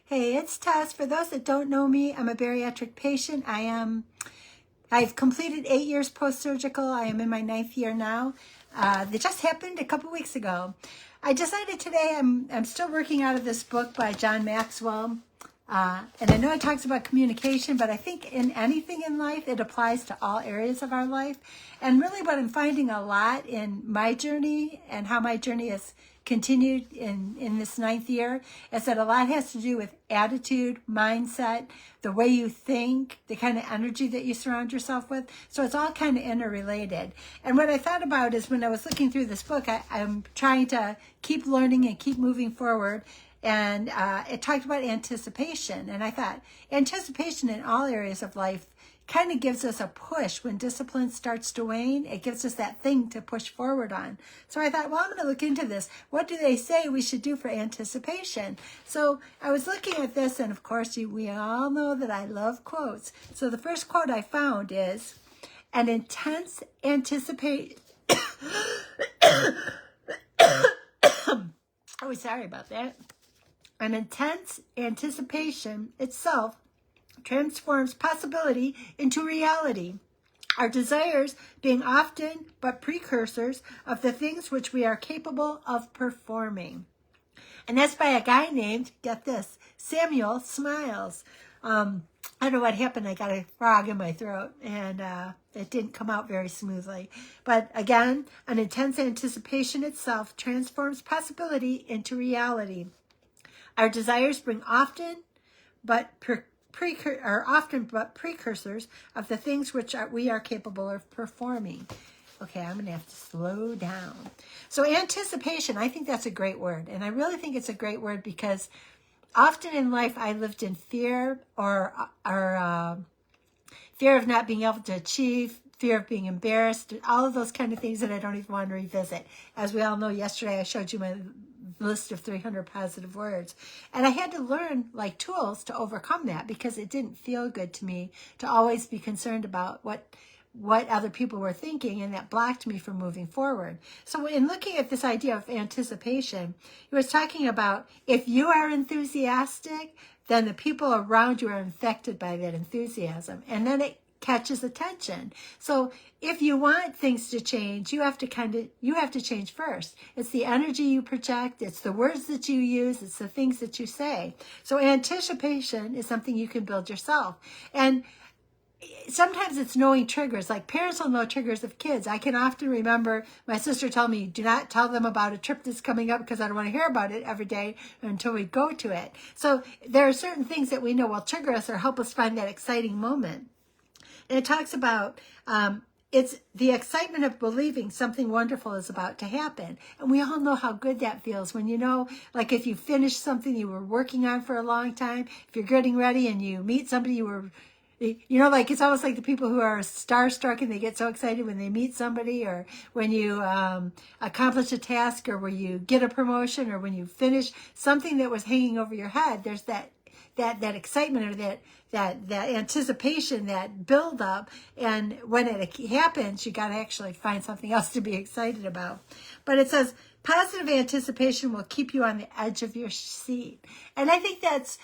Hey, it's Tess. For those that don't know me, I'm a bariatric patient. I've completed 8 years post-surgical. I am in my 9th year now. That just happened a couple weeks ago. I decided today I'm still working out of this book by John Maxwell. And I know it talks about communication, but I think in anything in life, it applies to all areas of our life. And really what I'm finding a lot in my journey and how my journey has continued in this 9th year is that a lot has to do with attitude, mindset, the way you think, the kind of energy that you surround yourself with. So it's all kind of interrelated. And what I thought about is when I was looking through this book, I'm trying to keep learning and keep moving forward. And it talked about anticipation. And I thought anticipation in all areas of life kind of gives us a push when discipline starts to wane. It gives us that thing to push forward on. So I thought, well, I'm going to look into this. What do they say we should do for anticipation? So I was looking at this, and of course, we all know that I love quotes. So the first quote I found is, an intense anticipation... Oh, sorry about that. An intense anticipation itself transforms possibility into reality. Our desires being often but precursors of the things which we are capable of performing. And that's by a guy named, get this, Samuel Smiles. I don't know what happened. I got a frog in my throat, and it didn't come out very smoothly. But again, an intense anticipation itself transforms possibility into reality. Our desires bring often but precursors of the things which we are capable of performing. Okay, I'm going to have to slow down. So anticipation, I think that's a great word. And I really think it's a great word because often in life I lived in fear or fear of not being able to achieve, fear of being embarrassed, all of those kind of things that I don't even want to revisit. As we all know, yesterday I showed you my list of 300 positive words. And I had to learn like tools to overcome that because it didn't feel good to me to always be concerned about what other people were thinking, and that blocked me from moving forward. So in looking at this idea of anticipation, he was talking about if you are enthusiastic, then the people around you are infected by that enthusiasm. And then it catches attention. So if you want things to change, you have to change first. It's the energy you project, it's the words that you use, it's the things that you say. So anticipation is something you can build yourself. And sometimes it's knowing triggers. Like parents will know triggers of kids. I can often remember my sister telling me, do not tell them about a trip that's coming up because I don't want to hear about it every day until we go to it. So there are certain things that we know will trigger us or help us find that exciting moment. And it talks about it's the excitement of believing something wonderful is about to happen. And we all know how good that feels when you know, like if you finish something you were working on for a long time, if you're getting ready and you meet somebody like it's almost like the people who are starstruck and they get so excited when they meet somebody, or when you accomplish a task, or when you get a promotion, or when you finish something that was hanging over your head. There's that excitement or that anticipation, that build up, and when it happens, you got to actually find something else to be excited about. But it says positive anticipation will keep you on the edge of your seat. And I think that's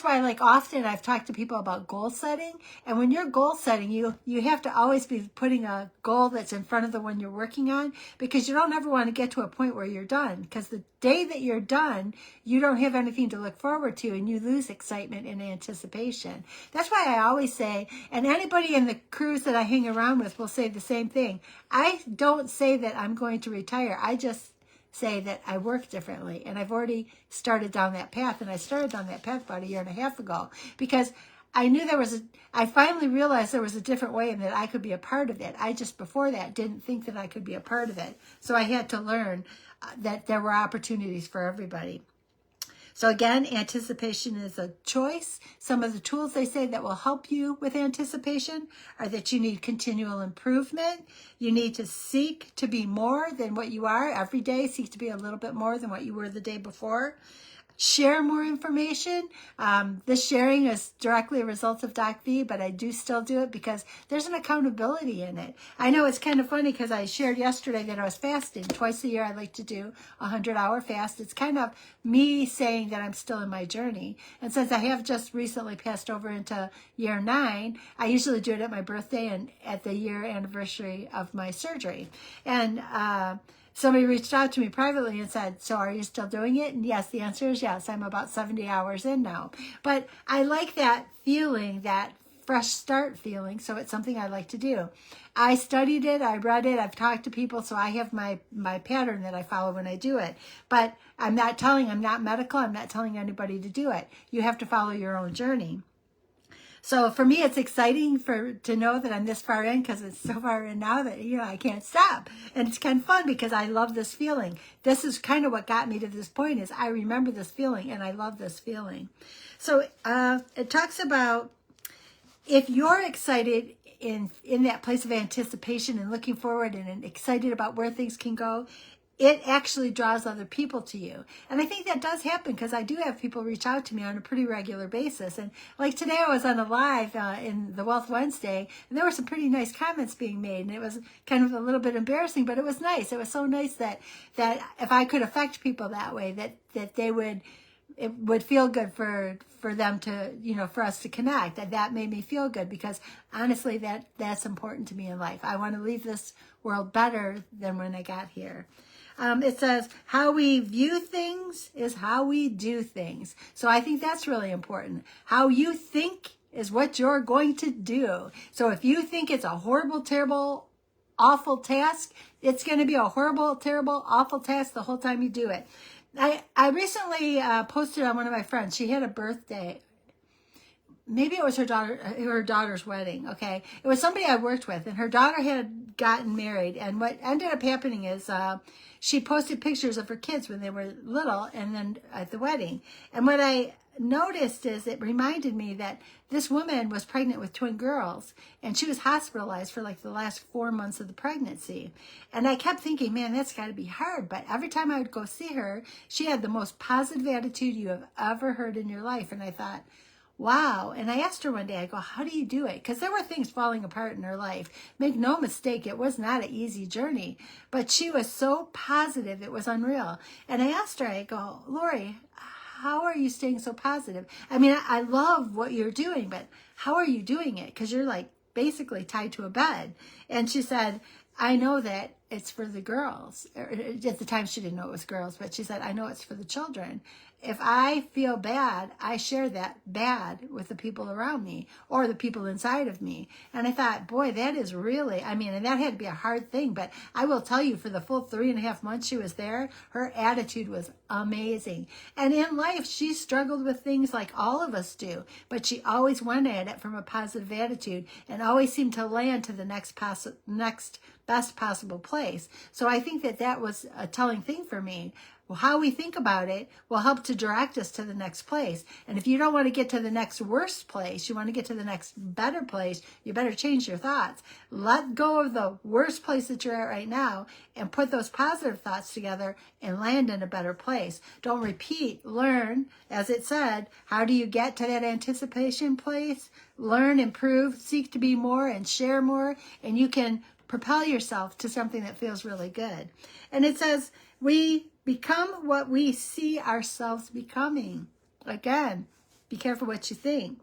why, like, often I've talked to people about goal setting. And when you're goal setting, you have to always be putting a goal that's in front of the one you're working on, because you don't ever want to get to a point where you're done. Because the day that you're done, you don't have anything to look forward to, and you lose excitement and anticipation. That's why I always say, and anybody in the crews that I hang around with will say the same thing. I don't say that I'm going to retire. I just say that I work differently, and I've already started down that path, and I started down that path about 1.5 years ago because I knew I finally realized there was a different way and that I could be a part of it. I just before that didn't think that I could be a part of it. So I had to learn that there were opportunities for everybody. So again, anticipation is a choice. Some of the tools they say that will help you with anticipation are that you need continual improvement. You need to seek to be more than what you are every day. Seek to be a little bit more than what you were the day before. share more information. This sharing is directly a result of Doc V, but I do still do it because there's an accountability in it. I know it's kind of funny because I shared yesterday that I was fasting. Twice a year I like to do a 100-hour fast. It's kind of me saying that I'm still in my journey. And since I have just recently passed over into year 9, I usually do it at my birthday and at the year anniversary of my surgery. And somebody reached out to me privately and said, so are you still doing it? And yes, the answer is yes. I'm about 70 hours in now. But I like that feeling, that fresh start feeling, so it's something I like to do. I studied it, I read it, I've talked to people, so I have my pattern that I follow when I do it. But I'm not medical, I'm not telling anybody to do it. You have to follow your own journey. So for me, it's exciting to know that I'm this far in, because it's so far in now that, I can't stop. And it's kind of fun because I love this feeling. This is kind of what got me to this point, is I remember this feeling and I love this feeling. So it talks about, if you're excited in that place of anticipation and looking forward and excited about where things can go, it actually draws other people to you. And I think that does happen, because I do have people reach out to me on a pretty regular basis. And like today I was on a live in the Wealth Wednesday, and there were some pretty nice comments being made, and it was kind of a little bit embarrassing, but it was nice. It was so nice that if I could affect people that way, that it would feel good for them to, for us to connect. That made me feel good, because honestly, that's important to me in life. I want to leave this world better than when I got here. It says, how we view things is how we do things. So I think that's really important. How you think is what you're going to do. So if you think it's a horrible, terrible, awful task, it's going to be a horrible, terrible, awful task the whole time you do it. I recently posted on one of my friends. She had a birthday. Maybe it was her daughter's wedding. Okay. It was somebody I worked with, and her daughter had gotten married. And what ended up happening is she posted pictures of her kids when they were little and then at the wedding. And what I noticed is it reminded me that this woman was pregnant with twin girls, and she was hospitalized for like the last 4 months of the pregnancy. And I kept thinking, man, that's got to be hard. But every time I would go see her, she had the most positive attitude you have ever heard in your life. And I thought, wow. And I asked her one day, I go, how do you do it? Because there were things falling apart in her life. Make no mistake, it was not an easy journey. But she was so positive, it was unreal. And I asked her, I go, Lori, how are you staying so positive? I mean, I love what you're doing, but how are you doing it? Because you're like basically tied to a bed. And she said, I know that it's for the girls. At the time, she didn't know it was girls, but she said, I know it's for the children. If I feel bad, I share that bad with the people around me or the people inside of me. And I thought, boy, that is really, and that had to be a hard thing. But I will tell you, for the full 3.5 months she was there, her attitude was amazing. And in life, she struggled with things like all of us do, but she always went at it from a positive attitude and always seemed to land to the next best possible place. So I think that was a telling thing for me. Well, how we think about it will help to direct us to the next place. And if you don't want to get to the next worst place, you want to get to the next better place, you better change your thoughts. Let go of the worst place that you're at right now and put those positive thoughts together and land in a better place. Don't repeat, learn. As it said, how do you get to that anticipation place? Learn, improve, seek to be more and share more, and you can propel yourself to something that feels really good. And it says, we become what we see ourselves becoming. Again, be careful what you think.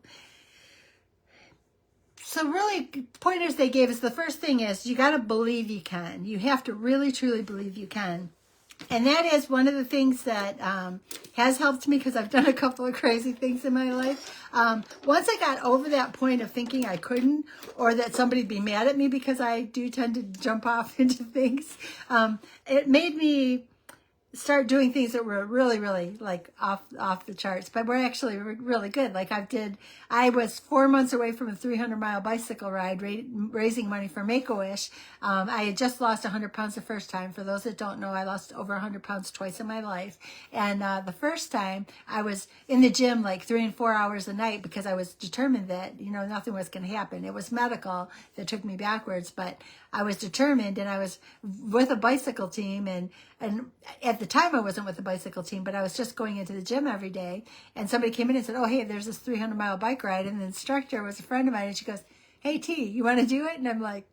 So really, pointers they gave us, the first thing is you got to believe you can. You have to really, truly believe you can. And that is one of the things that has helped me, because I've done a couple of crazy things in my life. Once I got over that point of thinking I couldn't, or that somebody'd be mad at me because I do tend to jump off into things, it made me start doing things that were really, really like off the charts, but were actually really good. Like I was 4 months away from a 300-mile bicycle ride, raising money for Make-A-Wish. I had just lost 100 pounds the first time. For those that don't know, I lost over 100 pounds twice in my life. And the first time I was in the gym like 3 and 4 hours a night, because I was determined that, nothing was going to happen. It was medical that took me backwards, but I was determined, and I was with a bicycle team, and And at the time I wasn't with the bicycle team, but I was just going into the gym every day. And somebody came in and said, oh, hey, there's this 300-mile bike ride. And the instructor was a friend of mine. And she goes, hey, T, you want to do it? And I'm like,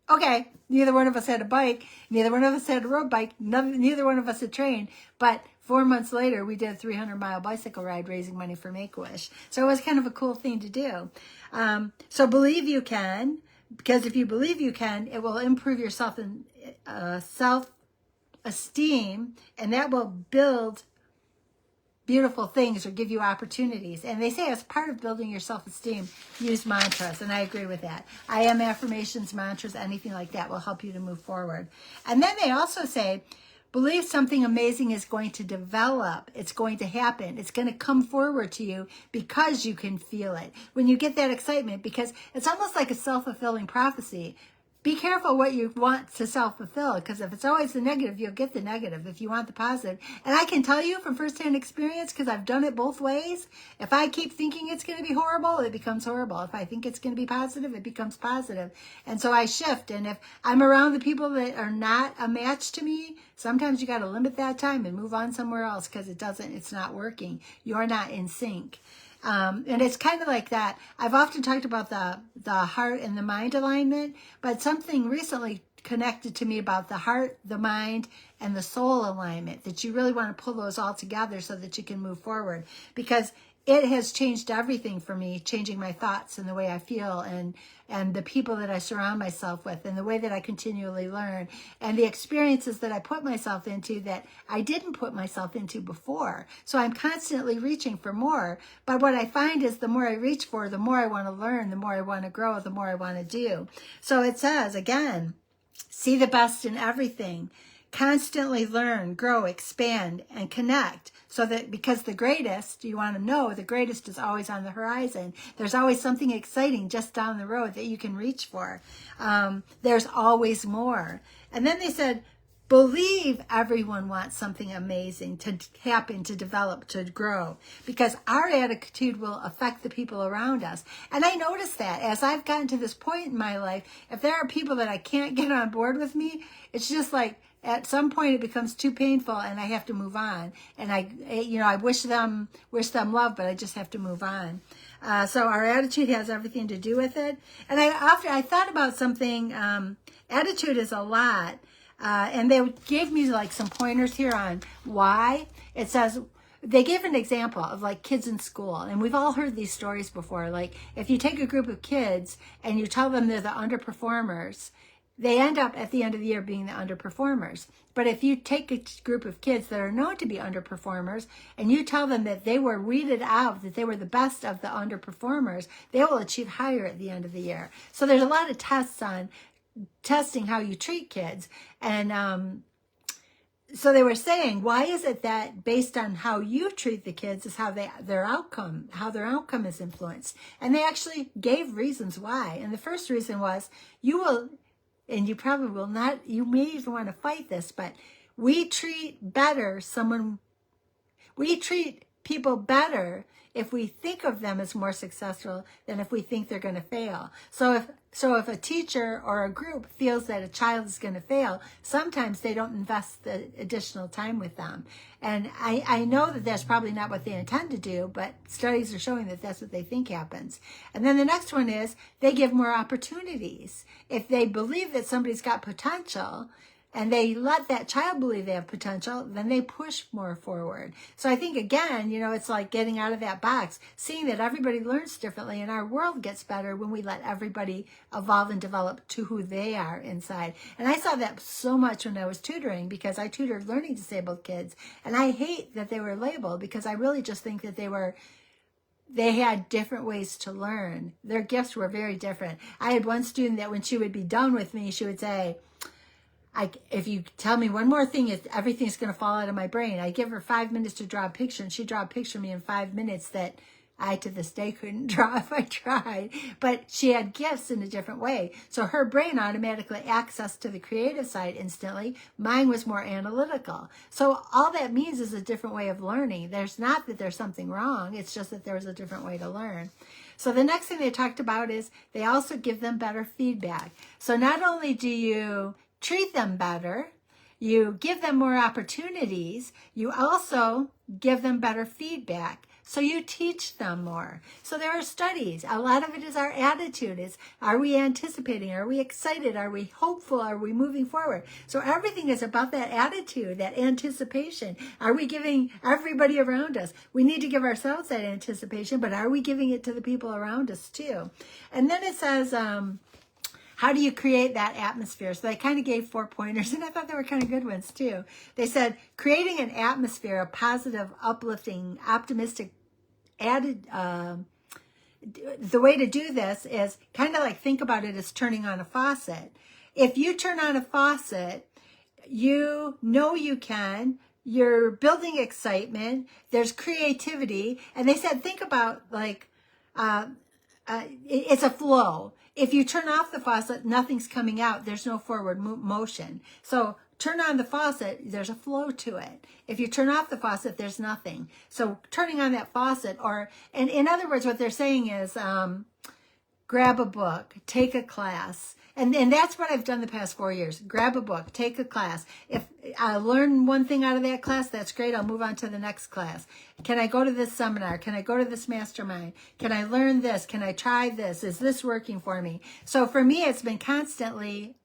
okay. Neither one of us had a bike. Neither one of us had a road bike. Neither one of us had trained. But 4 months later, we did a 300-mile bicycle ride raising money for Make-A-Wish. So it was kind of a cool thing to do. So believe you can, because if you believe you can, it will improve your self-esteem, and that will build beautiful things or give you opportunities. And they say as part of building your self-esteem, use mantras. And I agree with that. I am affirmations, mantras, anything like that will help you to move forward. And then they also say, believe something amazing is going to develop. It's going to happen. It's going to come forward to you because you can feel it. When you get that excitement, because it's almost like a self-fulfilling prophecy. Be careful what you want to self-fulfill, because if it's always the negative, you'll get the negative if you want the positive. And I can tell you from firsthand experience, because I've done it both ways, if I keep thinking it's going to be horrible, it becomes horrible. If I think it's going to be positive, it becomes positive. And so I shift. And if I'm around the people that are not a match to me, sometimes you got to limit that time and move on somewhere else, because it's not working. You're not in sync. And it's kind of like that. I've often talked about the heart and the mind alignment, but something recently connected to me about the heart, the mind, and the soul alignment, that you really want to pull those all together so that you can move forward, because it has changed everything for me, changing my thoughts and the way I feel, and the people that I surround myself with, and the way that I continually learn, and the experiences that I put myself into that I didn't put myself into before. So I'm constantly reaching for more. But what I find is the more I reach for, the more I want to learn, the more I want to grow, the more I want to do. So it says, again, see the best in everything. Constantly learn, grow, expand, and connect. So that, because the greatest, you want to know, the greatest is always on the horizon. There's always something exciting just down the road that you can reach for. There's always more. And then they said, believe everyone wants something amazing to happen, to develop, to grow, because our attitude will affect the people around us. And I noticed that as I've gotten to this point in my life, if there are people that I can't get on board with me, it's just like, at some point it becomes too painful and I have to move on. And I wish them love, but I just have to move on. So our attitude has everything to do with it. And I thought about something, attitude is a lot. And they gave me like some pointers here on why. It says, they gave an example of like kids in school, and we've all heard these stories before. Like if you take a group of kids and you tell them they're the underperformers, they end up at the end of the year being the underperformers. But if you take a group of kids that are known to be underperformers and you tell them that they were weeded out, that they were the best of the underperformers, they will achieve higher at the end of the year. So there's a lot of tests on testing how you treat kids. And so they were saying, why is it that based on how you treat the kids is how their outcome is influenced? And they actually gave reasons why. And the first reason was, and you probably will not, you may even want to fight this, but we treat people better if we think of them as more successful than if we think they're going to fail. So if a teacher or a group feels that a child is going to fail, sometimes they don't invest the additional time with them. And I know that that's probably not what they intend to do, but studies are showing that that's what they think happens. And then the next one is they give more opportunities. If they believe that somebody's got potential, and they let that child believe they have potential, then they push more forward. So I think, again, it's like getting out of that box, seeing that everybody learns differently, and our world gets better when we let everybody evolve and develop to who they are inside. And I saw that so much when I was tutoring, because I tutored learning disabled kids, and I hate that they were labeled, because I really just think that they had different ways to learn. Their gifts were very different. I had one student that when she would be done with me, she would say, if you tell me one more thing, everything's going to fall out of my brain. I give her 5 minutes to draw a picture, and she'd draw a picture of me in 5 minutes that I, to this day, couldn't draw if I tried. But she had gifts in a different way. So her brain automatically accessed to the creative side instantly. Mine was more analytical. So all that means is a different way of learning. There's not that there's something wrong. It's just that there's a different way to learn. So the next thing they talked about is they also give them better feedback. So not only do you treat them better, you give them more opportunities, you also give them better feedback. So you teach them more. So there are studies. A lot of it is our attitude. Are we anticipating? Are we excited? Are we hopeful? Are we moving forward? So everything is about that attitude, that anticipation. Are we giving everybody around us? We need to give ourselves that anticipation, but are we giving it to the people around us too? And then it says, how do you create that atmosphere? So they kind of gave 4 pointers, and I thought they were kind of good ones too. They said, creating an atmosphere of positive, uplifting, optimistic, added, the way to do this is kind of like, think about it as turning on a faucet. If you turn on a faucet, you know you can, you're building excitement, there's creativity. And they said, think about like, it's a flow. If you turn off the faucet, nothing's coming out. There's no forward motion. So turn on the faucet, there's a flow to it. If you turn off the faucet, there's nothing. So turning on that faucet, and in other words, what they're saying is, grab a book, take a class. And that's what I've done the past 4 years. Grab a book, take a class. If I learn one thing out of that class, that's great. I'll move on to the next class. Can I go to this seminar? Can I go to this mastermind? Can I learn this? Can I try this? Is this working for me? So for me, it's been constantly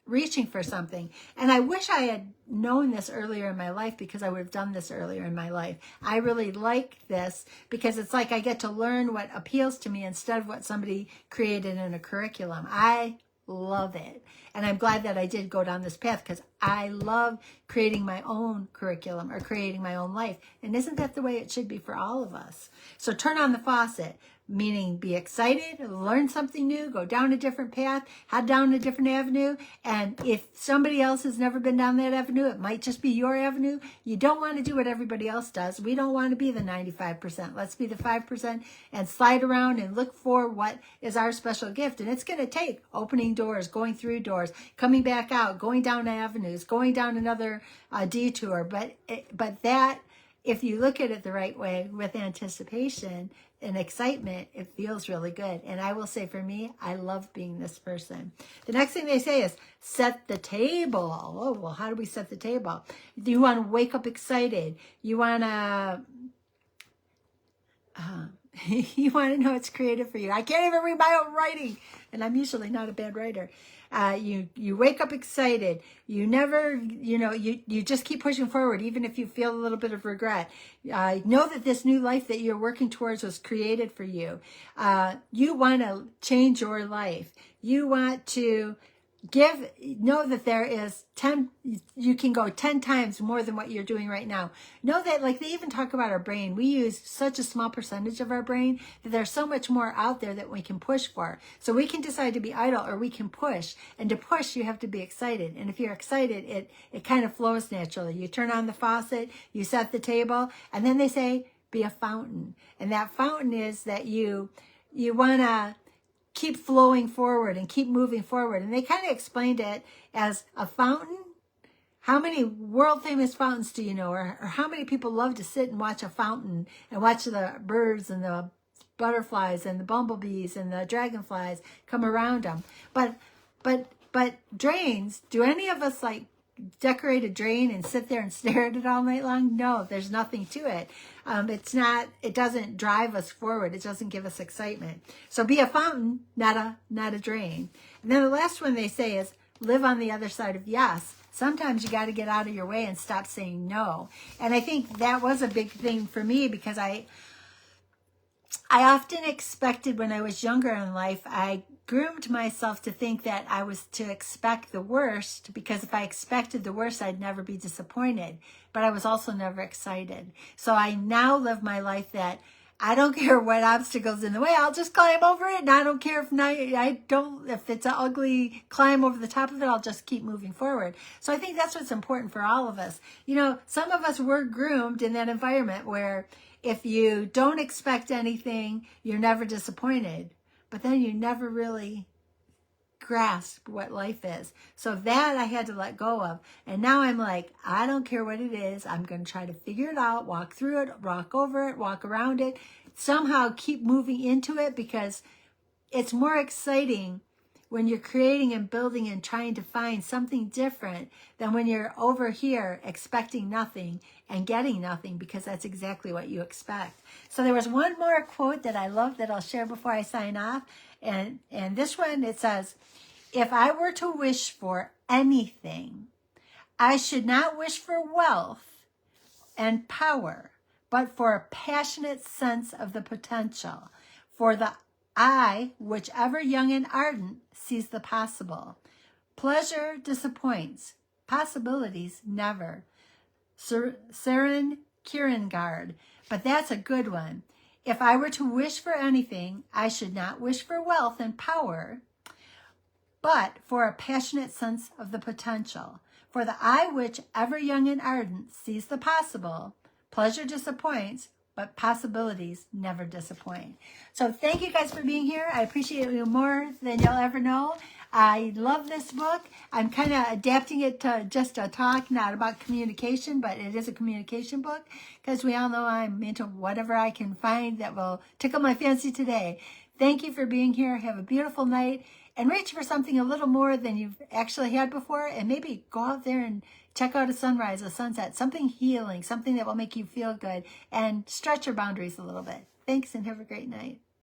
reaching for something. And I wish I had known this earlier in my life, because I would have done this earlier in my life. I really like this because it's like I get to learn what appeals to me instead of what somebody created in a curriculum. I love it. And I'm glad that I did go down this path, because I love creating my own curriculum or creating my own life. And isn't that the way it should be for all of us? So turn on the faucet, meaning be excited, learn something new, go down a different path, head down a different avenue. And if somebody else has never been down that avenue, it might just be your avenue. You don't want to do what everybody else does. We don't want to be the 95%. Let's be the 5% and slide around and look for what is our special gift. And it's going to take opening doors, going through doors, coming back out, going down avenues, going down another detour. But that, if you look at it the right way with anticipation and excitement, it feels really good. And I will say, for me, I love being this person. The next thing they say is set the table. Oh, well, how do we set the table? You want to wake up excited. You want to you want to know it's creative for you. I can't even read my own writing, and I'm usually not a bad writer. You wake up excited. You never, you just keep pushing forward, even if you feel a little bit of regret. Know that this new life that you're working towards was created for you. You want to change your life. You want to know that there is you can go 10 times more than what you're doing right now. Know that, like, they even talk about our brain. We use such a small percentage of our brain that there's so much more out there that we can push for. So we can decide to be idle, or we can push. And to push, you have to be excited. And if you're excited, it kind of flows naturally. You turn on the faucet, you set the table, and then they say, be a fountain. And that fountain is that you want to keep flowing forward and keep moving forward. And they kind of explained it as a fountain. How many world famous fountains do you know? Or how many people love to sit and watch a fountain and watch the birds and the butterflies and the bumblebees and the dragonflies come around them? But drains, do any of us like decorate a drain and sit there and stare at it all night long? No, there's nothing to it. It doesn't drive us forward. It doesn't give us excitement. So be a fountain, not a drain. And then the last one they say is live on the other side of yes. Sometimes you got to get out of your way and stop saying no. And I think that was a big thing for me, because I often expected, when I was younger in life, I groomed myself to think that I was to expect the worst, because if I expected the worst, I'd never be disappointed. But I was also never excited. So I now live my life that I don't care what obstacles in the way, I'll just climb over it. And I don't care if it's an ugly climb over the top of it, I'll just keep moving forward. So I think that's what's important for all of us. Some of us were groomed in that environment where if you don't expect anything, you're never disappointed. But then you never really grasp what life is. So that I had to let go of. And now I'm like, I don't care what it is. I'm going to try to figure it out, walk through it, walk over it, walk around it, somehow keep moving into it, because it's more exciting when you're creating and building and trying to find something different than when you're over here expecting nothing and getting nothing, because that's exactly what you expect. So there was one more quote that I love that I'll share before I sign off. And this one, it says, if I were to wish for anything, I should not wish for wealth and power, but for a passionate sense of the potential, for the eye, which ever young and ardent, sees the possible. Pleasure disappoints, possibilities never. Søren Kierkegaard, but that's a good one. If I were to wish for anything, I should not wish for wealth and power, but for a passionate sense of the potential. For the eye which, ever young and ardent, sees the possible. Pleasure disappoints, but possibilities never disappoint. So thank you guys for being here. I appreciate you more than you'll ever know. I love this book. I'm kind of adapting it to just a talk, not about communication, but it is a communication book, because we all know I'm into whatever I can find that will tickle my fancy today. Thank you for being here. Have a beautiful night, and reach for something a little more than you've actually had before, and maybe go out there and check out a sunrise, a sunset, something healing, something that will make you feel good, and stretch your boundaries a little bit. Thanks, and have a great night.